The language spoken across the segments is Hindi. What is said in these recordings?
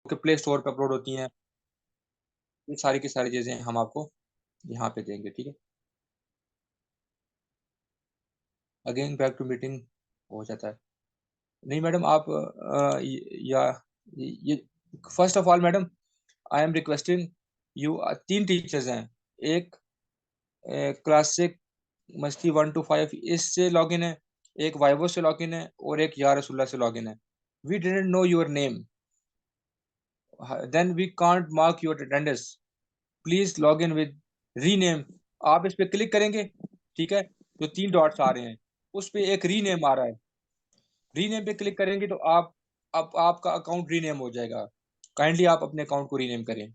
के प्ले स्टोर पे अपलोड होती हैं। ये सारी की सारी चीजें हम आपको यहाँ पे देंगे, ठीक है। अगेन बैक टू मीटिंग हो जाता है। नहीं मैडम, आप या ये first of all madam, I am requesting you, तीन टीचर्स हैं। एक क्लासिक मस्ती 1 to 5 इससे लॉगिन है, एक वाइवो से लॉगिन है, और एक या रसुल्ला से लॉगिन है। We didn't know your name, then we can't mark your attendance. Please log in with rename. आप इस पे क्लिक करेंगे, ठीक है, जो तीन डॉट्स आ रहे हैं उस पे एक रीनेम आ रहा है। रीनेम पे क्लिक करेंगे तो आप आपका अकाउंट रीनेम हो जाएगा। काइंडली आप अपने अकाउंट को रीनेम करें,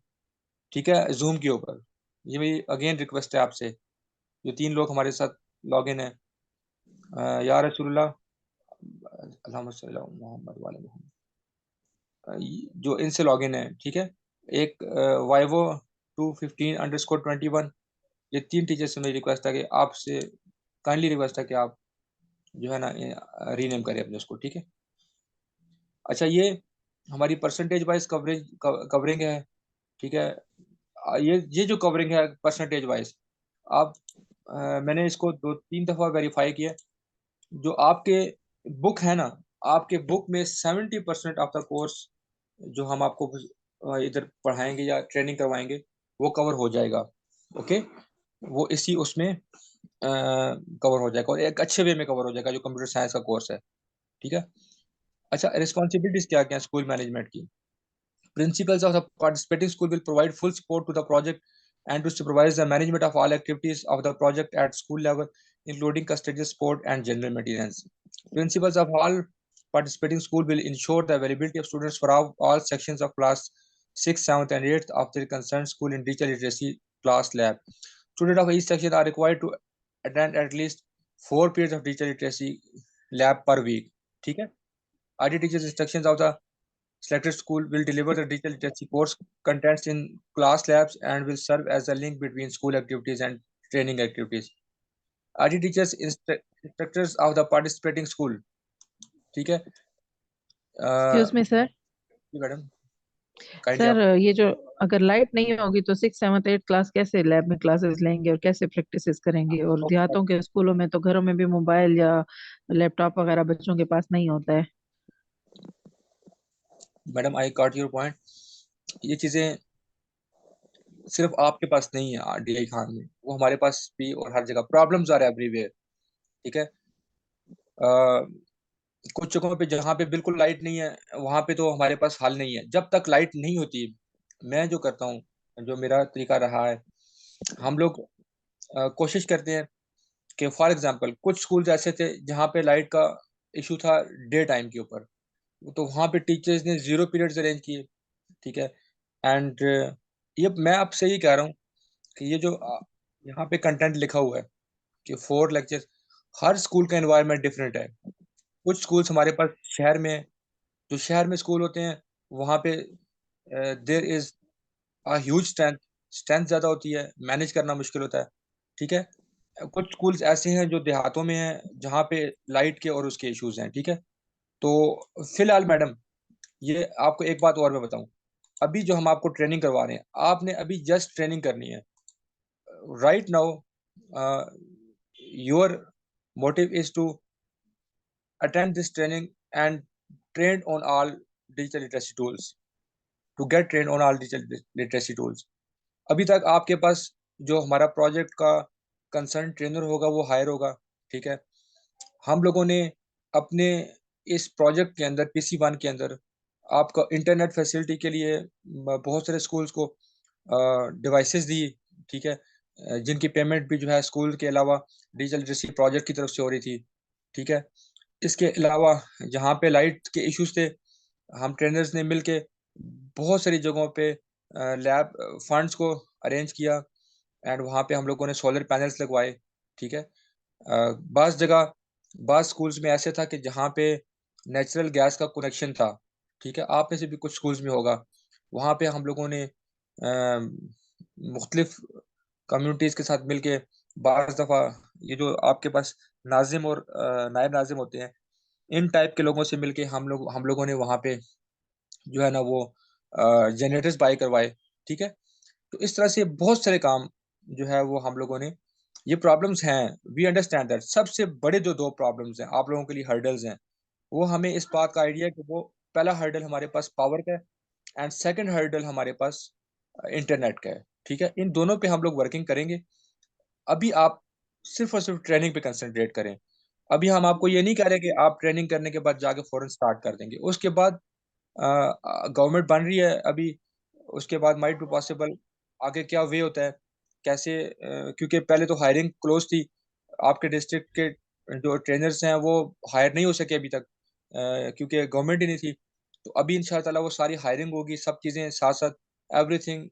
ठीक है, जूम के ऊपर। ये मेरी अगेन रिक्वेस्ट है आपसे, जो तीन लोग हमारे साथ लॉग इन है, या रसूलुल्लाह अल्लाहुम्मा सल्ली अला मुहम्मद वाले मोहम्मद, जो इनसे लॉग इन है, ठीक है। एक वाइवो 215_21, ये तीन टीचर से मेरी रिक्वेस्ट है कि आपसे काइंडली रिक्वेस्ट है कि आप जो है ना रीनेम करें अपने उसको, ठीक है। अच्छा, ये हमारी परसेंटेज वाइज कवरिंग है, ठीक है। ये जो कवरिंग है परसेंटेज वाइज, आप मैंने इसको 2-3 दफा वेरीफाई किया। जो आपके बुक है ना, आपके बुक में 70% ऑफ द कोर्स जो हम आपको इधर पढ़ाएंगे या ट्रेनिंग करवाएंगे वो कवर हो जाएगा, ओके। वो इसी उसमें कवर हो जाएगा, और एक अच्छे वे में कवर हो जाएगा, जो कंप्यूटर साइंस का कोर्स है, ठीक है। अच्छा, रिस्पॉन्सिबिलिटीज क्या क्या स्कूल मैनेजमेंट की। Principals of the participating school will provide full support to the project and to supervise the management of all activities of the project at school level, including custodial support and general maintenance. Principals of all participating school will ensure the availability of students for all sections of class 6th, 7th, and 8th of their concerned school in digital literacy class lab. Students of each section are required to attend at least 4 periods of digital literacy lab per week. ठीक है। IT teachers instructions of the selected school will deliver the digital literacy course contents in class labs and will serve as a link between school activities and training activities. IT teachers instructors of the participating school, ठीक है। Excuse me sir. जी मैडम, काइंडली सर आप। ये जो अगर लाइट नहीं होगी तो 6, 7, 8 क्लास कैसे लैब में क्लासेस लेंगे और कैसे प्रैक्टिसेस करेंगे? और ओके देहातों के स्कूलों में तो घरों में भी मोबाइल या लैपटॉप वगैरह बच्चों के पास नहीं होता है। Madam, I got your point. ये चीजें सिर्फ आपके पास नहीं है DI खान में, वो हमारे पास भी, और हर जगह प्रॉब्लम्स आ रहा है एवरीवेयर, ठीक है। कुछ जगहों पे जहाँ पे बिल्कुल लाइट नहीं है, वहां पे तो हमारे पास हल नहीं है। जब तक लाइट नहीं होती, मैं जो करता हूँ, जो मेरा तरीका रहा है, हम लोग कोशिश करते हैं कि फॉर एग्जांपल कुछ स्कूल्स ऐसे थे जहाँ पे लाइट का इशू था डे टाइम के ऊपर, तो वहाँ पे टीचर्स ने 0 पीरियड्स अरेंज किए, ठीक है। एंड ये मैं आपसे ही कह रहा हूँ कि ये जो यहाँ पे कंटेंट लिखा हुआ है कि 4 लेक्चर्स, हर स्कूल का एनवायरनमेंट डिफरेंट है। कुछ स्कूल्स हमारे पास शहर में, जो शहर में स्कूल होते हैं, वहाँ पे there is huge strength, strength ज्यादा होती है, मैनेज करना मुश्किल होता है, ठीक है। कुछ स्कूल्स ऐसे हैं जो देहातों में हैं, जहाँ पे लाइट के और उसके इश्यूज हैं, ठीक है। तो फिलहाल मैडम, ये आपको एक बात और मैं बताऊं, अभी जो हम आपको ट्रेनिंग करवा रहे हैं, आपने अभी जस्ट ट्रेनिंग करनी है right now. Your motive is to attend this training and trained on all digital literacy tools, to get trained on all digital literacy tools. अभी तक आपके पास जो हमारा प्रोजेक्ट का कंसर्न ट्रेनर होगा वो हायर होगा, ठीक है। हम लोगों ने अपने इस प्रोजेक्ट के अंदर PC1 के अंदर आपका इंटरनेट फैसिलिटी के लिए बहुत सारे स्कूल्स को डिवाइसेस दी, ठीक है, जिनकी पेमेंट भी जो है स्कूल के अलावा डिजिटल लिटरेसी प्रोजेक्ट की तरफ से हो रही थी, ठीक है। इसके अलावा जहाँ पे लाइट के इश्यूज थे, हम ट्रेनर्स ने मिलके बहुत सारी जगहों पे लैब फंड्स को अरेंज किया, एंड वहाँ पे हम लोगों ने सोलर पैनल्स लगवाए, ठीक है। बाज़ जगह, बाज़ स्कूल्स में ऐसे था कि जहाँ पे नेचुरल गैस का कनेक्शन था, ठीक है, आप में से भी कुछ स्कूल्स में होगा, वहाँ पे हम लोगों ने मुख्तलिफ कम्युनिटीज़ के साथ मिलके बाज़ दफ़ा ये जो आपके पास नाजिम और नायब नाजिम होते हैं, इन टाइप के लोगों से मिलके हम लोगों ने वहाँ पे जो है ना वो जनरेटर्स बाय करवाए, ठीक है। तो इस तरह से बहुत सारे काम जो है वो हम लोगों ने, ये प्रॉब्लम्स हैं, वी अंडरस्टैंड दैट। सबसे बड़े जो दो प्रॉब्लम्स हैं आप लोगों के लिए, हर्डल्स हैं, वो हमें इस बात का आइडिया है कि वो पहला हर्डल हमारे पास पावर का है, एंड सेकंड हर्डल हमारे पास इंटरनेट का है, ठीक है। इन दोनों पे हम लोग वर्किंग करेंगे। अभी आप सिर्फ और सिर्फ ट्रेनिंग पे कंसंट्रेट करें। अभी हम आपको ये नहीं कह रहे कि आप ट्रेनिंग करने के बाद जाके फौरन स्टार्ट कर देंगे, उसके बाद गवर्नमेंट बन रही है अभी, उसके बाद माइट बी पॉसिबल आगे क्या वे होता है, कैसे क्योंकि पहले तो हायरिंग क्लोज थी, आपके डिस्ट्रिक्ट के जो ट्रेनर्स हैं वो हायर नहीं हो सके अभी तक, क्योंकि गवर्नमेंट ही नहीं थी। तो अभी इंशाल्लाह ताला वो सारी हायरिंग होगी, सब चीज़ें साथ साथ, everything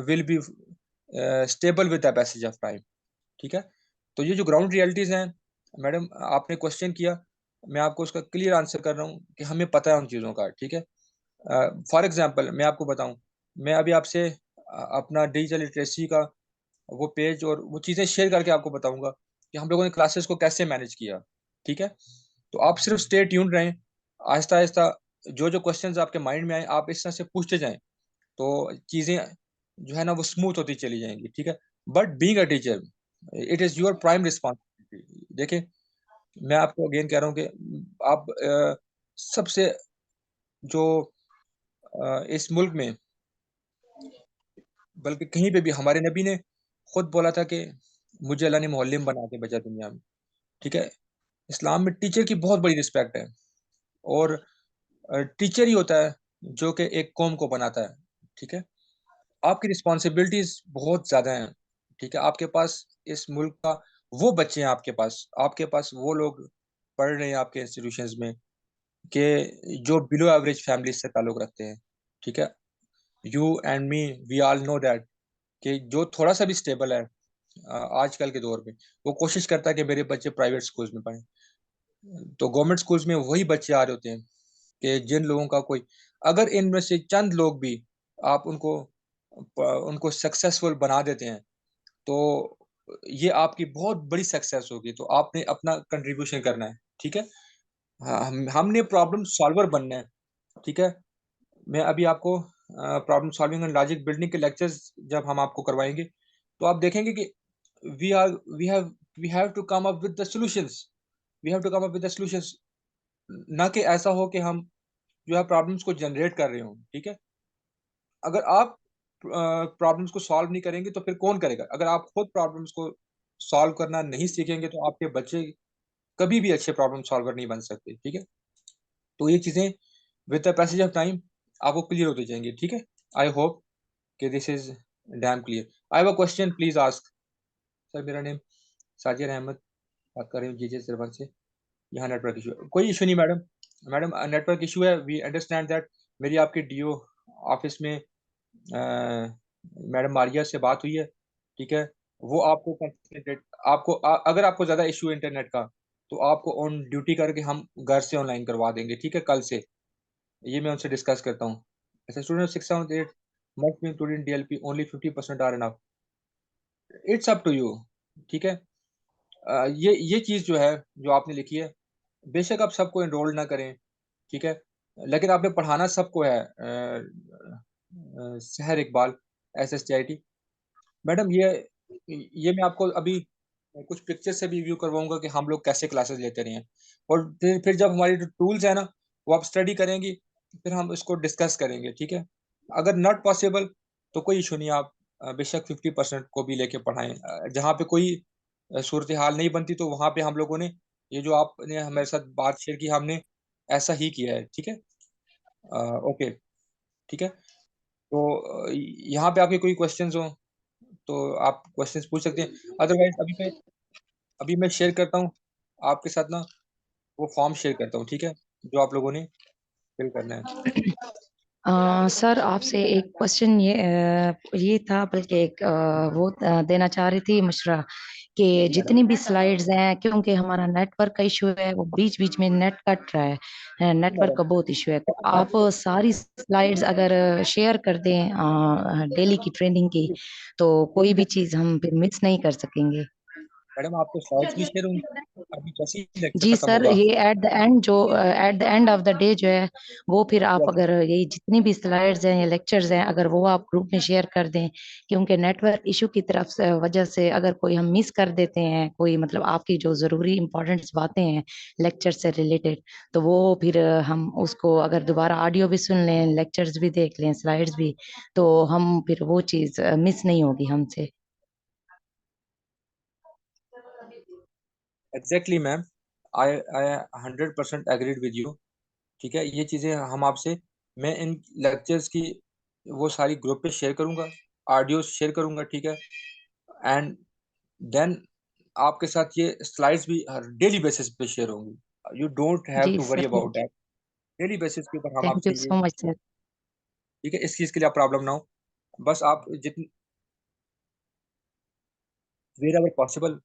will be stable with the passage of time, ठीक है। तो ये जो ग्राउंड रियलिटीज़ हैं, मैडम आपने क्वेश्चन किया, मैं आपको उसका क्लियर आंसर कर रहा हूँ कि हमें पता है उन चीज़ों का, ठीक है। फॉर एग्जांपल मैं आपको बताऊं, मैं अभी आपसे अपना डिजिटल लिटरेसी का वो पेज और वो चीज़ें शेयर करके आपको बताऊंगा कि हम लोगों ने क्लासेस को कैसे मैनेज किया, ठीक है। तो आप सिर्फ स्टे ट्यून रहें, आहिस्ता आहिस्ता जो जो क्वेश्चंस आपके माइंड में आए आप इस तरह से पूछते जाएं, तो चीज़ें जो है ना वो स्मूथ होती चली जाएंगी, ठीक है। But being a teacher, it is your prime responsibility. देखिए, मैं आपको अगेन कह रहा हूँ कि आप सबसे जो इस मुल्क में, बल्कि कहीं पे भी, हमारे नबी ने खुद बोला था कि मुझे अल्लाह ने मुअल्लिम बना के भेजा दुनिया में, ठीक है। इस्लाम में टीचर की बहुत बड़ी रिस्पेक्ट है, और टीचर ही होता है जो कि एक कौम को बनाता है, ठीक है। आपकी रिस्पॉन्सिबिलिटीज बहुत ज्यादा हैं, ठीक है। आपके पास इस मुल्क का वो बच्चे हैं, आपके पास वो लोग पढ़ रहे हैं आपके इंस्टीट्यूशंस में कि जो बिलो एवरेज फैमिली से ताल्लुक रखते हैं, ठीक है। You and me, we all know that कि जो थोड़ा सा भी स्टेबल है आजकल के दौर में, वो कोशिश करता है कि मेरे बच्चे प्राइवेट स्कूल्स में पढ़ें। तो गवर्नमेंट स्कूल्स में वही बच्चे आ रहे होते हैं कि जिन लोगों का कोई, अगर इनमें से चंद लोग भी आप उनको उनको सक्सेसफुल बना देते हैं, तो ये आपकी बहुत बड़ी सक्सेस होगी। तो आपने अपना कंट्रीब्यूशन करना है, ठीक है। हाँ, हमने प्रॉब्लम सॉल्वर बनना है, ठीक है। मैं अभी आपको problem solving and logic building के लेक्चर्स जब हम आपको करवाएंगे, तो आप देखेंगे कि we are we have to come up with the solutions, we have to come up with the solutions. ना कि ऐसा हो कि हम जो है प्रॉब्लम्स को जनरेट कर रहे हो, ठीक है। अगर आप प्रॉब्लम्स को सॉल्व नहीं करेंगे तो फिर कौन करेगा? अगर आप खुद प्रॉब्लम्स को सॉल्व करना नहीं सीखेंगे तो आपके बच्चे कभी भी अच्छे प्रॉब्लम सॉल्वर नहीं बन सकते, ठीक है। तो ये चीजें with the passage of time आपको क्लियर होती जाएंगी, ठीक है। आई होप कि this is damn clear. I have a question, please ask. Sir, मेरा नेम साजिर अहमद, बात कर रही हूँ जीजे सरवन से। यहाँ नेटवर्क इशू है, कोई इशू नहीं मैडम। मैडम नेटवर्क इशू है, वी अंडरस्टैंड दैट। मेरी आपके डीओ ऑफिस में मैडम मारिया से बात हुई है, ठीक है। वो आपको कंसंट्रेट, अगर आपको ज़्यादा इशू है इंटरनेट का, तो आपको ऑन ड्यूटी करके हम घर से ऑनलाइन करवा देंगे, ठीक है, कल से। ये मैं उनसे डिस्कस करता हूँ। ऐसा student 678 must be included in DLP, only 50% are enough. It's up to you, ठीक है। ये चीज़ जो है, जो आपने लिखी है, बेशक आप सबको एनरोल ना करें, ठीक है, लेकिन आपने पढ़ाना सबको है। सहर इकबाल, SSTIT। मैडम ये मैं आपको अभी कुछ पिक्चर से भी व्यू करवाऊंगा कि हम लोग कैसे क्लासेस लेते रहे हैं, और फिर जब हमारी जो टूल्स है ना वो आप स्टडी करेंगी, फिर हम इसको डिस्कस करेंगे, ठीक है। अगर नॉट पॉसिबल तो कोई इशू नहीं, आप बेशक 50% को भी लेके पढ़ाएं। जहाँ पे कोई सूरत हाल नहीं बनती तो वहाँ पे हम लोगों ने, ये जो आपने हमारे साथ बात शेयर की, हमने ऐसा ही किया है, ठीक है। ओके, ठीक है। तो यहाँ पे आपके कोई क्वेश्चंस हो तो आप क्वेश्चंस पूछ सकते हैं, अदरवाइज अभी मैं शेयर करता हूँ आपके साथ ना, वो फॉर्म शेयर करता हूँ, ठीक है, जो आप लोगों ने फिल करना है। सर आपसे एक क्वेश्चन ये था, बल्कि एक वो देना चाह रही थी मशवरा कि मैडम, जितनी भी स्लाइड्स हैं, क्योंकि हमारा नेटवर्क का इशू है, वो बीच बीच में नेट कट रहा है, नेटवर्क मैडम, का बहुत इशू है। तो आप सारी स्लाइड्स अगर शेयर कर दें डेली की ट्रेनिंग की, तो कोई भी चीज़ हम फिर मिस नहीं कर सकेंगे। मैडम आपको स्लाइड्स भी शेयर होंगी अभी जैसे ही लेक्चर जी खत्म सर, होगा? ये at the end of the day जो है वो फिर आप Yes. अगर यही जितनी भी स्लाइड्स हैं या लेक्चर्स हैं अगर वो आप ग्रुप में शेयर कर दें, क्योंकि नेटवर्क इशू की तरफ से वजह से अगर कोई हम मिस कर देते हैं कोई मतलब आपकी जो ज़रूरी इंपॉर्टेंट बातें हैं लेक्चर से रिलेटेड, तो वो फिर हम उसको अगर दोबारा ऑडियो भी सुन लें, लेक्चर्स भी देख लें, स्लाइड्स भी, तो हम फिर वो चीज़ मिस नहीं होगी हमसे। Exactly ma'am, I 100% agreed with you. ठीक है, ये चीज़ें हम आपसे, मैं इन लेक्चर्स की वो सारी ग्रुप पे शेयर करूंगा, ऑडियो शेयर करूंगा, ठीक है। एंड देन आपके साथ ये स्लाइड्स भी डेली बेसिस पे शेयर होंगी। यू डोंट हैव जी to worry sir, about that. Daily basis के ऊपर हम थैंक यू आपसे ये, सो मच सर। ठीक है, इस चीज़ के लिए आप प्रॉब्लम ना हो। बस आप जितनी वेर एवर पॉसिबल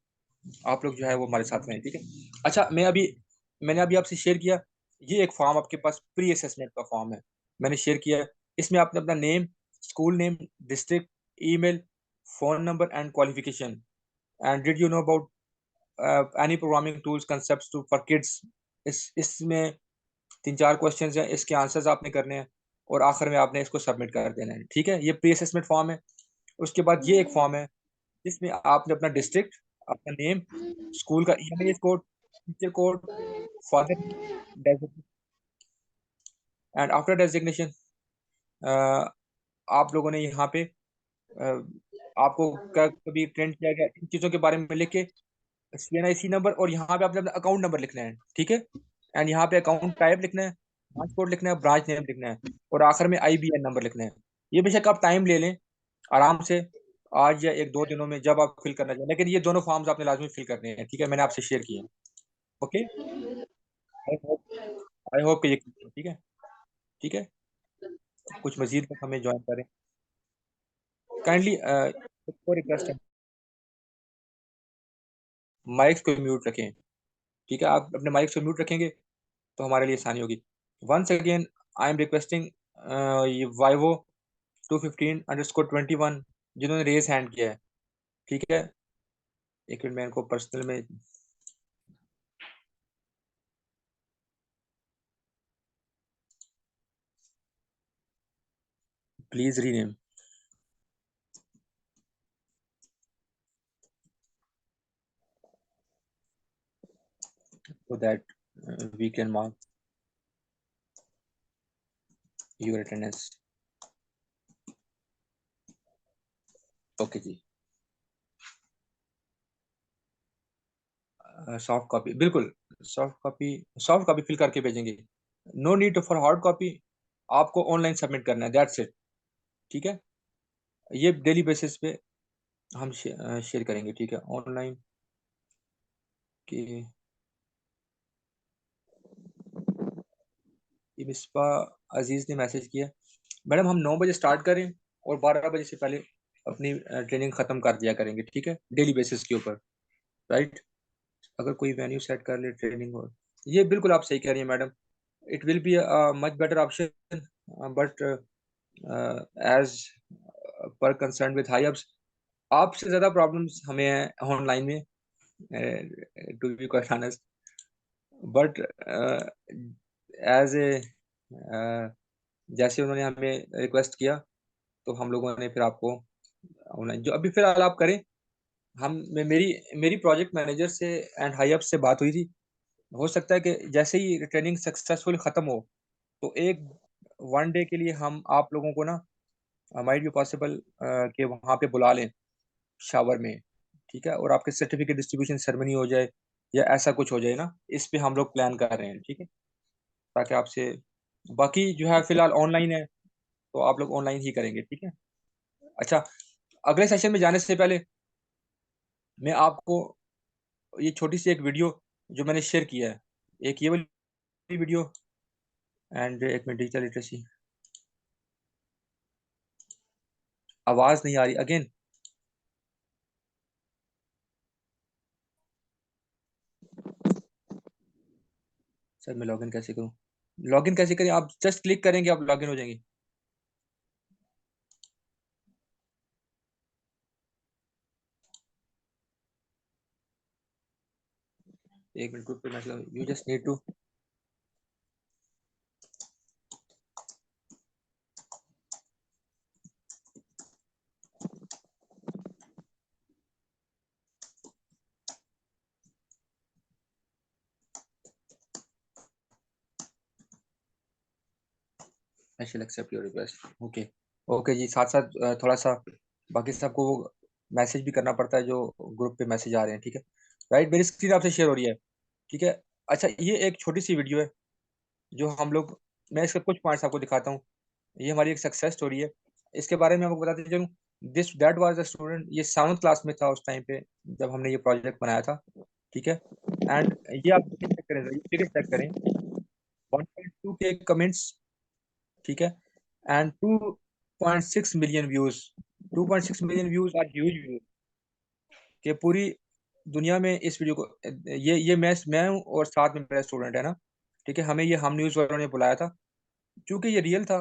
आप लोग जो है वो हमारे साथ में, ठीक है। अच्छा, मैंने अभी आपसे शेयर किया, ये एक फॉर्म आपके पास प्री असेसमेंट का फॉर्म है, मैंने शेयर किया है। इसमें आपने अपना name, school name, district, email, phone number and qualification, and did you know about any programming tools concepts to for kids. इसमें 3-4 क्वेश्चन हैं, इसके आंसर्स आपने करने हैं और आखिर में आपने इसको सबमिट कर देना है, ठीक है। ये प्री असेसमेंट फॉर्म है। उसके बाद ये एक फॉर्म है जिसमें आपने अपना डिस्ट्रिक्ट, अपना नेम, स्कूल का email code, teacher code, father and after designation आप लोगों ने यहाँ पे आपको कभी ट्रेंड किया गया इन चीज़ों के बारे में लिख के सीएनआईसी नंबर, और यहाँ पे आपने अपना अकाउंट नंबर लिखना है, ठीक है। एंड यहाँ पे अकाउंट टाइप लिखना है, ब्रांच कोड लिखना है, ब्रांच नेम लिखना है, और आखिर में आईबीएन नंबर लिखना है। ये बेशक आप टाइम ले लें आराम से, आज या 1-2 दिनों में जब आप फिल करना चाहें, लेकिन ये दोनों फॉर्म्स आपने लाजमी फिल करने हैं, ठीक है। मैंने आपसे शेयर किए हैं। ओके, आई होप कि ये ठीक है, ठीक है। कुछ मजीद लोग हमें ज्वाइन करें काइंडली। को रिक्वेस्ट है, माइक्स को म्यूट रखें, ठीक है। आप अपने माइक्स को म्यूट रखेंगे तो हमारे लिए आसानी होगी। Once again I am requesting ये वाइवो 215_21 जिन्होंने रेज हैंड किया है, ठीक है। एक मिनट, मैं इनको पर्सनल में, please rename so that we can mark your attendance। Okay जी, सॉफ्ट कॉपी बिल्कुल, सॉफ्ट कॉपी फिल करके भेजेंगे। No need for hard copy, आपको ऑनलाइन सबमिट करना है, दैट्स इट, ठीक है। ये डेली बेसिस पे हम शेयर करेंगे, ठीक है, ऑनलाइन की। ये मिसबा अजीज ने मैसेज किया, मैडम हम 9 बजे स्टार्ट करें और 12 बजे से पहले अपनी ट्रेनिंग खत्म कर दिया करेंगे, ठीक है, डेली बेसिस के ऊपर, राइट। अगर कोई वेन्यू सेट कर ले ट्रेनिंग, और ये बिल्कुल आप सही कह रही हैं madam, it will be much better option, but as per concern with high ups, आपसे ज़्यादा प्रॉब्लम्स हमें हैं ऑनलाइन में, to be quite honest. But as a जैसे उन्होंने हमें रिक्वेस्ट किया तो हम लोगों ने फिर आपको ऑनलाइन जो अभी फिलहाल आप करें। हम मेरी मेरी प्रोजेक्ट मैनेजर से एंड हाई अप से बात हुई थी, हो सकता है कि जैसे ही ट्रेनिंग सक्सेसफुल ख़त्म हो तो एक 1 डे के लिए हम आप लोगों को ना, माइट बी पॉसिबल कि वहाँ पे बुला लें शावर में, ठीक है, और आपके सर्टिफिकेट डिस्ट्रीब्यूशन सेरेमनी हो जाए या ऐसा कुछ हो जाए ना, इस पे हम लोग प्लान कर रहे हैं, ठीक है, ताकि आपसे, बाकी जो है फिलहाल ऑनलाइन है तो आप लोग ऑनलाइन ही करेंगे, ठीक है। अच्छा, अगले सेशन में जाने से पहले मैं आपको ये छोटी सी एक वीडियो जो मैंने शेयर किया है, एक ये वाली वीडियो, एंड एक में डिजिटल लिटरेसी, आवाज़ नहीं आ रही अगेन। सर मैं लॉगिन कैसे करूँ? लॉगिन कैसे करें? आप जस्ट क्लिक करेंगे आप लॉगिन हो जाएंगे। एक मिनट ग्रुप पे message, you just need to I shall accept your request. Okay okay जी, साथ साथ थोड़ा सा बाकी सबको वो मैसेज भी करना पड़ता है जो ग्रुप पे मैसेज आ रहे हैं, ठीक है। राइट, मेरी स्क्रीन आपसे शेयर हो रही है, ठीक है। अच्छा, ये एक छोटी सी वीडियो है जो हम लोग, मैं इसके कुछ पॉइंट्स आपको दिखाता हूँ। ये हमारी एक सक्सेस स्टोरी है, इसके बारे में आपको बताते चलूँ। This that was a student, ये 7th क्लास में था उस टाइम पे जब हमने ये प्रोजेक्ट बनाया था, ठीक है। एंड ये आप चेक करें, ये फिगर चेक करें, 1.2 के कमेंट्स, ठीक है, and 2.6 million views. 2.6 million views are huge views कि पूरी दुनिया में इस वीडियो को, ये मैं हूँ और साथ में मेरा स्टूडेंट है ना, ठीक है। हमें ये हम न्यूज़ वालों ने बुलाया था क्योंकि ये रियल था।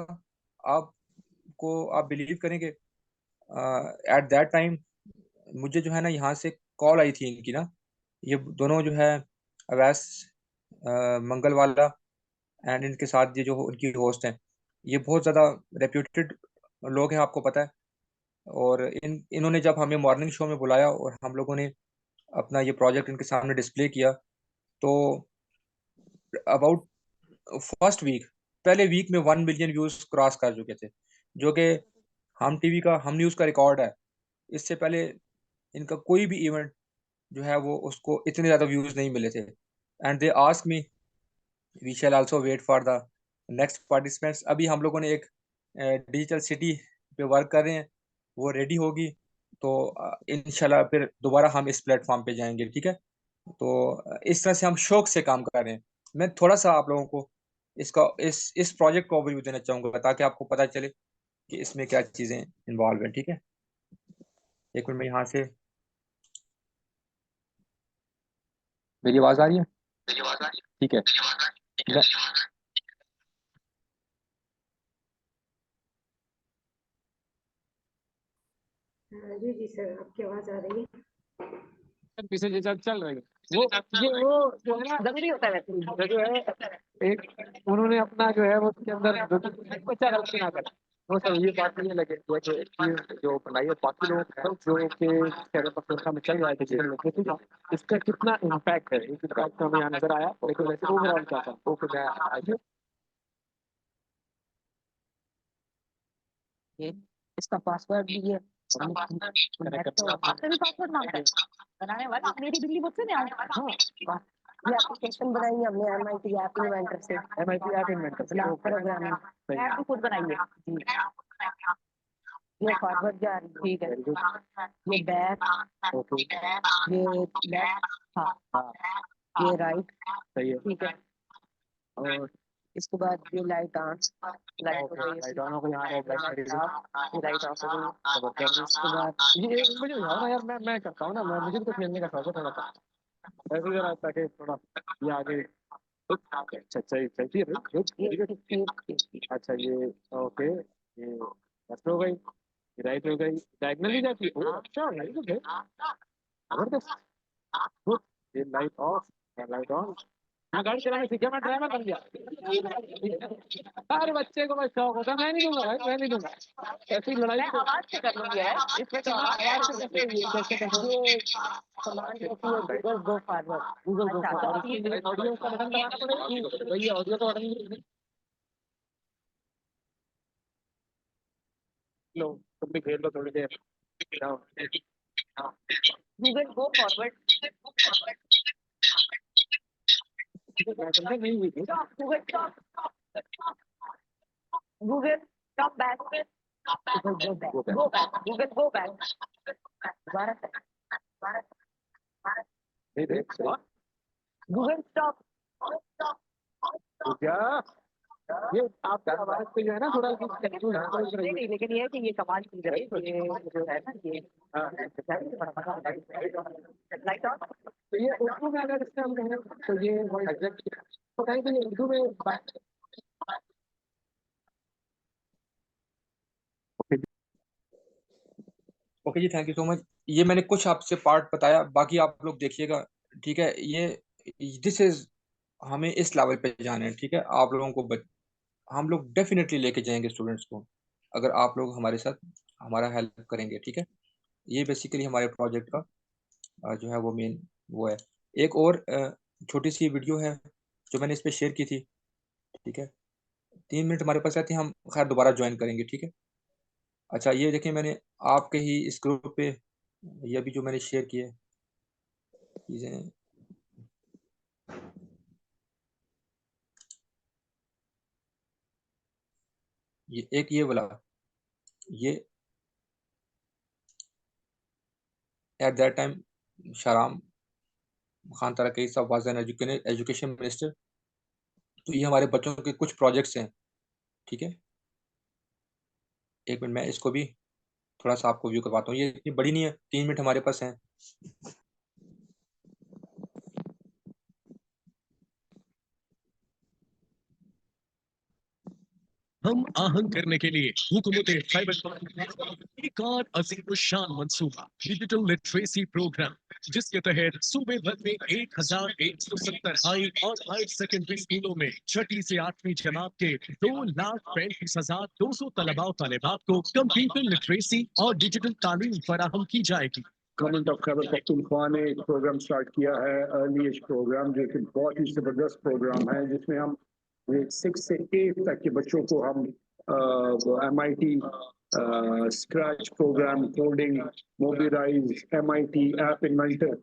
आपको आप बिलीव करेंगे, एट दैट टाइम मुझे जो है ना यहाँ से कॉल आई थी इनकी ना, ये दोनों जो है अवैस मंगल वाला एंड इनके साथ ये जो उनकी होस्ट हैं, ये बहुत ज़्यादा रेप्यूटेड लोग हैं, आपको पता है। और इन्होंने जब हमें मॉर्निंग शो में बुलाया और हम लोगों ने अपना ये प्रोजेक्ट इनके सामने डिस्प्ले किया, तो अबाउट फर्स्ट वीक, पहले वीक में 1 मिलियन व्यूज क्रॉस कर चुके थे, जो कि हम टीवी का, हम न्यूज़ का रिकॉर्ड है। इससे पहले इनका कोई भी इवेंट जो है वो उसको इतने ज़्यादा व्यूज नहीं मिले थे। And they ask me, we shall also wait for the next participants. अभी हम लोगों ने एक डिजिटल सिटी पे वर्क कर रहे हैं, वो रेडी होगी तो इंशाल्लाह फिर दोबारा हम इस प्लेटफॉर्म पे जाएंगे, ठीक है। तो इस तरह से हम शौक से काम कर रहे हैं। मैं थोड़ा सा आप लोगों को इसका इस प्रोजेक्ट को ओवरव्यू देना चाहूंगा ताकि आपको पता चले कि इसमें क्या चीज़ें इन्वॉल्व हैं, ठीक है। एक मिनट में यहाँ से, मेरी आवाज़ आ रही है, ठीक है। मैं- जी जी सर, आपकी आवाज आ रही है। पीछे ये चल रही है वो, ये वो जो है ना जरूरी होता है वैसे। जो है एक, उन्होंने अपना जो है वो उसके अंदर बच्चा गलती ना करे, वो सब ये बात नहीं लगे वो जो बनाई है बाकी लोग हैं जो कि शहर पत्रिका में चल रहा है डिजिटल लिटरेसी का, इसका कितना इम्पैक्ट है, इस इम्पैक्ट का हमें यहाँ नजर आया। लेकिन वैसे ओवरऑल क्या था वो फिर मैं आइए इसका पासवर्ड भी है। कनेक्ट करना। आपसे भी पासवर्ड मांगता है बनाने वाला, मेरी बिल्ली मुझसे नहीं आया। ये एप्लीकेशन बनाई है हमने MIT ऐप इन्वेंटर से। MIT ऐप इन्वेंटर से ब्लॉक प्रोग्रामिंग ऐप भी खुद बनाई है जी। ये फॉरवर्ड जा रही है, ठीक है। ये बैक, ओके ये लेफ्ट, हाँ हाँ ये राइट, सही है। ठीक है। और इसके बाद ये लाइट ऑन, लाइट हो गई, लाइट ऑन हो गई, यहाँ रेड लाइट खड़ी हुई। ये लाइट ऑफ हो गई। जबरदस्त। इसके बाद ये मुझे बताओ ना यार, मैं करता हूँ ना, मैं मुझे भी तो खेलने का शौक है थोड़ा सा, ऐसे जरा ताकि थोड़ा ये आगे। अच्छा सही सही है ये वेरी गुड। अच्छा ये ओके, ये लेफ्ट हो गई, राइट हो गई, डायगनली जाती है। ओह, अच्छा वेरी गुड है, जबरदस्त, गुड। ये लाइट ऑफ, लाइट ऑन। मैं गाड़ी चलाने सीखा, मैं ड्राइवर बन गया। हर बच्चे को मैं शौक होता है, मैं नहीं दूंगा भाई, मैं नहीं दूंगा ऐसी लड़ाई मैं को। आवाज से कर लूंगी यार, इसमें तो आवाज से कैसे कैसे ये कमांड होती है गूगल गो फॉरवर्ड। गूगल गो अच्छा, तो अब ये ऑडियो का बटन दबाना पड़ेगा, वही ऑडियो का बटन। लो तुम भी खेल लो थोड़ी देर, जाओ। गूगल गो फॉरवर्ड, नहीं हुई थी। Google stop, Google stop back, Google go back, Google go back, दोबारा से, नहीं देख गूगल स्टॉप। क्या ये आपका आवाज पे जो है ना थोड़ा नहीं, लेकिन ये है कि ये कमाल की है, ये जो है ना ये लाइट ऑन। तो ये उर्दू में अगर इससे हम कहें तो ये एग्जैक्ट तो कहीं भी उर्दू में बात। ओके जी, थैंक यू सो मच। ये मैंने कुछ आपसे पार्ट बताया, बाकी आप लोग देखिएगा, ठीक है। ये दिस इज, हमें इस लेवल पे जाना है, ठीक है। आप लोगों को हम लोग डेफिनेटली लेके जाएंगे स्टूडेंट्स को, अगर आप लोग हमारे साथ हमारा हेल्प करेंगे, ठीक है। ये बेसिकली हमारे प्रोजेक्ट का जो है वो मेन वो है। एक और छोटी सी वीडियो है जो मैंने इस पे शेयर की थी, ठीक है। 3 मिनट हमारे पास आते हैं, हम खैर दोबारा ज्वाइन करेंगे, ठीक है। अच्छा ये देखिए, मैंने आपके ही इस ग्रुप पे ये अभी जो मैंने शेयर किए चीज़ें, ये एक ये वाला, ये एट दैट टाइम शाराम खान तरक़ई साहब वाज एन एजुकेशन मिनिस्टर। तो ये हमारे बच्चों के कुछ प्रोजेक्ट्स हैं, ठीक है। एक मिनट मैं इसको भी थोड़ा सा आपको व्यू करवाता हूँ, ये इतनी बड़ी नहीं है, 3 मिनट हमारे पास है। हम आहंग करने के लिए हुकूमत खैबर एक और अजीम शान मंसूबा डिजिटल लिटरेसी प्रोग्राम, जिसके तहत सूबे भर में 1170 हाई और हायर सेकेंडरी स्कूलों में 6ठी से 8वीं जमात के 2,35,200 तलबा तलेबात को कंप्यूटर लिटरेसी और डिजिटल तालीम फराहम की जाएगी। गवर्नमेंट ऑफ खैबर पख्तूनख्वा ने एक प्रोग्राम स्टार्ट किया है, अर्ली एज प्रोग्राम, जो कि बहुत ही जबरदस्त प्रोग्राम है, जिसमें हम ग्रेड 6 से 8 तक के बच्चों को हम MIT Scratch program, coding, mobilise, MIT app inventor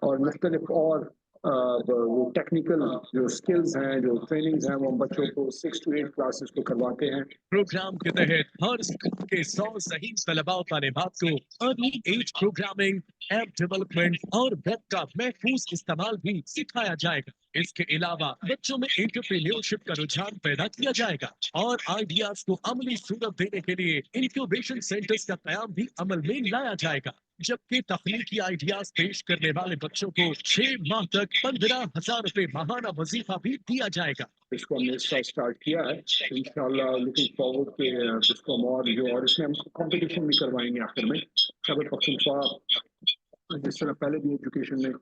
और मुख्तलिफ और वो टेक्निकल जो स्किल्स हैं, जो ट्रेनिंग्स हैं, वो हम बच्चों को 6 to 8 क्लासेस को करवाते हैं। प्रोग्राम के तहत हर स्कूल के 100 सही तलबा तालिबात को early age programming, app development और वेब का महफूज इस्तेमाल भी सिखाया जाएगा। इसके अलावा बच्चों में एंटरप्रेन्योरशिप का रुझान पैदा किया जाएगा और आइडियाज को अमली सूरत देने के लिए इंक्यूबेशन सेंटर्स का कयाम भी अमल में लाया जाएगा, जबकि तकनीकी आइडियाज पेश करने वाले बच्चों को 6 माह तक 15,000 रुपए माहाना वजीफा भी दिया जाएगा। इसको हमने इस साल स्टार्ट किया है, इंशाल्लाह लुकिंग फॉरवर्ड के इसको हम और इसमें हम कंपटीशन भी करवाएंगे आखिर में। खैबर पख्तूनख्वा जिस तरह पहले भी एजुकेशन में,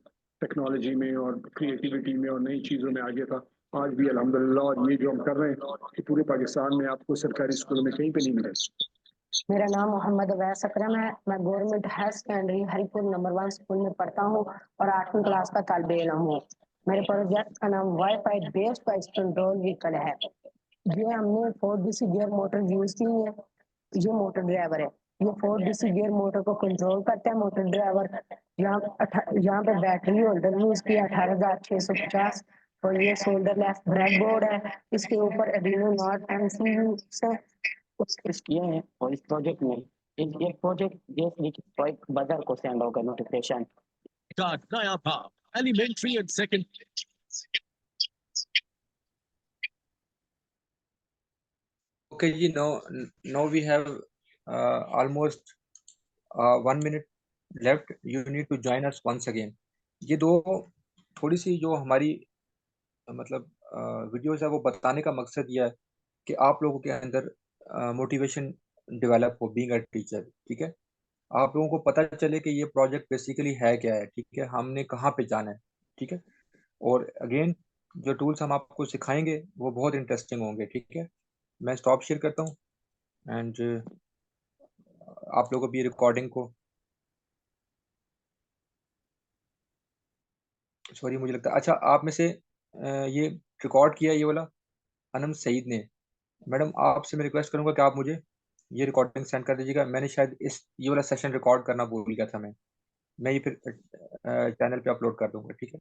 टेक्नोलॉजी में और क्रिएटिविटी में और नई चीज़ों में आगे था, आज भी अल्हम्दुलिल्लाह, और ये जो हम कर रहे हैं कि पूरे पाकिस्तान में आपको सरकारी स्कूलों में कहीं पे नहीं मिलेगा। मेरा नाम मोहम्मद अवैस अकरम है। मैं government higher secondary Haripur number 1 school में पढ़ता हूँ और 8वीं क्लास का तालिबे इल्म हूँ। मेरे प्रोजेक्ट का नाम wifi based pest control vehicle है। ये हमने 4DC गियर मोटर यूज की है। ये मोटर ड्राइवर है, ये 4DC गियर मोटर को कंट्रोल करता है मोटर ड्राइवर। यहाँ पे बैटरी होल्डर यूज किया 18,650 और ये शोल्डर लेस ब्रेड बोर्ड है। इसके ऊपर एडिनो नॉट MCU से कुछ किए हैं और इस प्रोजेक्ट में ये प्रोजेक्ट जैसे बाजार को सेंड होगा नोटिफिकेशन का नया भाव एलिमेंट्री एंड सेकेंड। Okay जी, now we have almost 1 minute left. You need to join us once again. ये दो थोड़ी सी जो हमारी मतलब वीडियोस है, वो बताने का मकसद ये है कि आप लोगों के अंदर मोटिवेशन डेवलप हो बीइंग अ टीचर, ठीक है। आप लोगों को पता चले कि ये प्रोजेक्ट बेसिकली है क्या है, ठीक है, हमने कहाँ पे जाना है, ठीक है। और अगेन जो टूल्स हम आपको सिखाएंगे वो बहुत इंटरेस्टिंग होंगे, ठीक है। मैं स्टॉप शेयर करता हूँ एंड आप लोगों को भी रिकॉर्डिंग को, सॉरी मुझे लगता है, अच्छा आप में से ये रिकॉर्ड किया ये वाला अनम सईद ने। मैडम आपसे मैं रिक्वेस्ट करूंगा कि आप मुझे ये रिकॉर्डिंग सेंड कर दीजिएगा। मैंने शायद ये वाला सेशन रिकॉर्ड करना भूल गया था। मैं ये फिर चैनल पे अपलोड कर दूंगा, ठीक है।